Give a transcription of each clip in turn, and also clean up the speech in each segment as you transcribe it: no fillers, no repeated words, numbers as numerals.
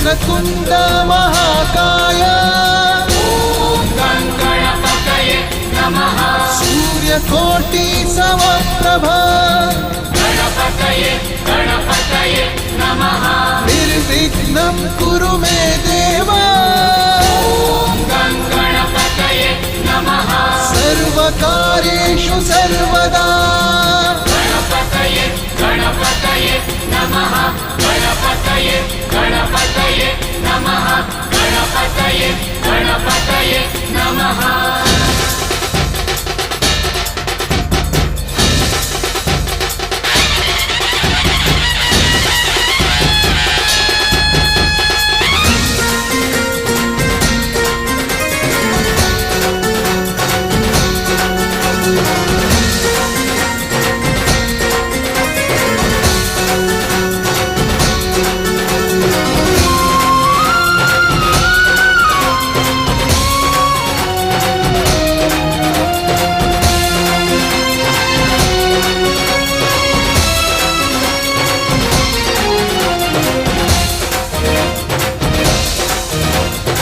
वक्रतुण्ड महाकाय गणपतये नमः सूर्यकोटि समप्रभा गणपतये नमः निर्विघ्नं कुरु मे देव गणपतये नमः सर्वकार्येषु सर्वदा गणपतये नमः गणपतये नमः गणपतये नमः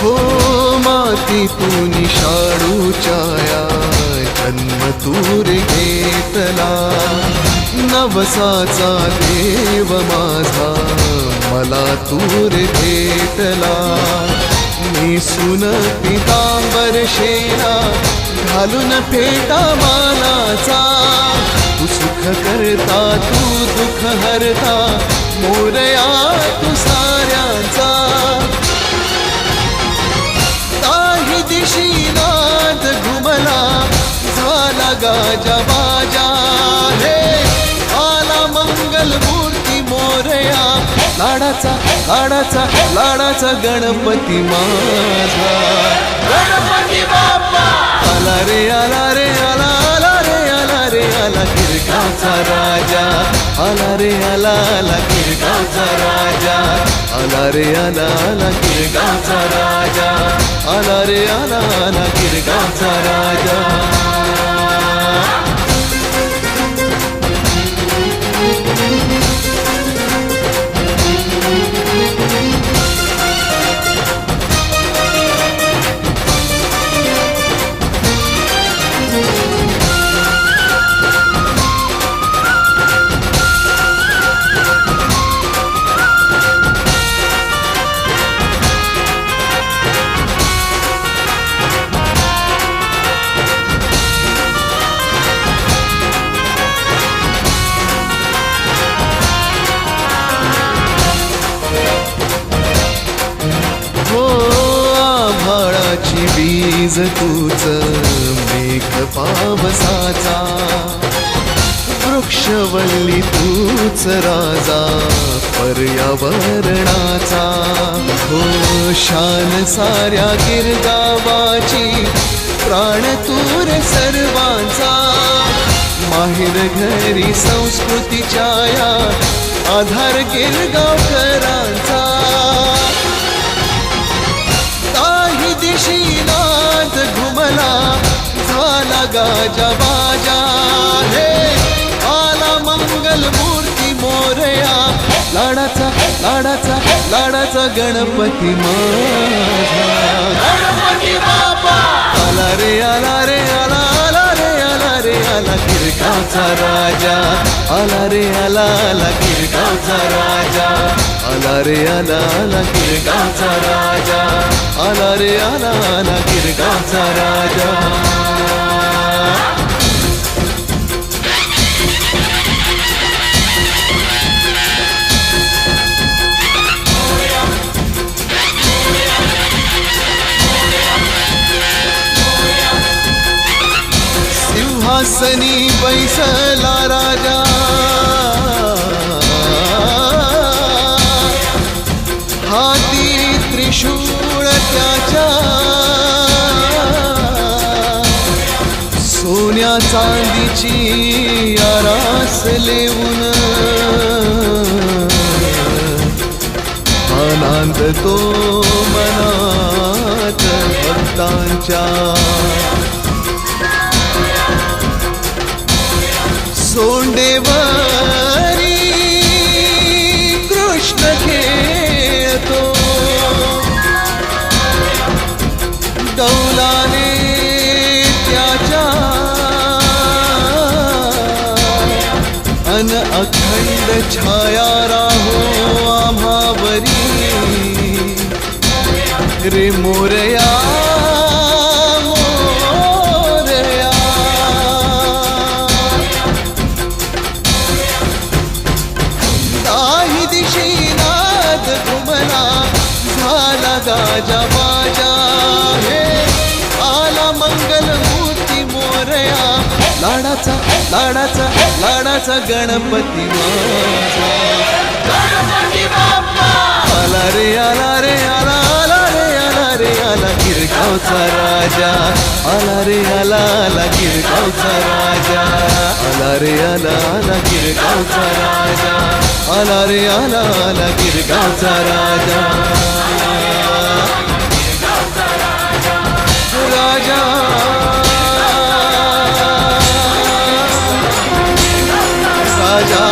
हो मातीतून शाडूच्या जन्म तूर घेतला नवसाचा देव माझा मला तूर भेटला नेसून पितांबर शेरा घालून फेटा मानाचा तू सुख करता तू दुःख हरता मोरया तू साऱ्यांचा दिशीनाद घुमला झाला गाजा बाजा हे आला मंगल मूर्ती मोरया लाडाचा गणपती माझा गणपती बाप्पा आला रे आला रे आला आला रे आला रे आला गिरगावचा राजा आला रे आला आला गिरगावचा राजा आला रे आला आला गिरगावचा राजा आला रे आला आला गिरगावचा राजा बीज तूच मेघ पावसाचा वृक्षवल्ली तूच राजा पर्यावरणाचा हो शान साऱ्या गिरगावाची प्राण तूर सर्वांचा माहेर घरी संस्कृतीच्या या आधार गिरगावकरांचा दिशीनाद घुमला झाला गाजा बाजा हे आला मंगल मूर्ती मोरया लाडाचा गणपती माझा गणपती बाप्पा आला रे आला रे आला आला रे आला रे आला गिरगावचा राजा आला रे आला आला गिरगावचा राजा आला रे आला आला गिरगावचा राजा आला रे आला आला गिरगावचा राजा सिंहासनी बैसला राजा हाती त्रिशूळ त्याच्या सोन्या चांदीची आरास लेऊन आनंद तो मनात भक्तांच्या सोंडेवरी कृष्ण खेळतो थंड छाया राहो आम्हावरी रे मोरया मोरया दाही दिशी नाद घुमला झाला गाजा बाजा हे आला मंगलमूर्ती मोरया लाडाचा लाडाचा लाडाचा गणपती माझा गणपती बाप्पा आला रे आला रे आला आला रे आला रे आला गिरगावचा राजा आला रे आला आला गिरगावचा राजा आला रे आला आला गिरगावचा राजा आला रे आला आला गिरगावचा राजा राजा राजा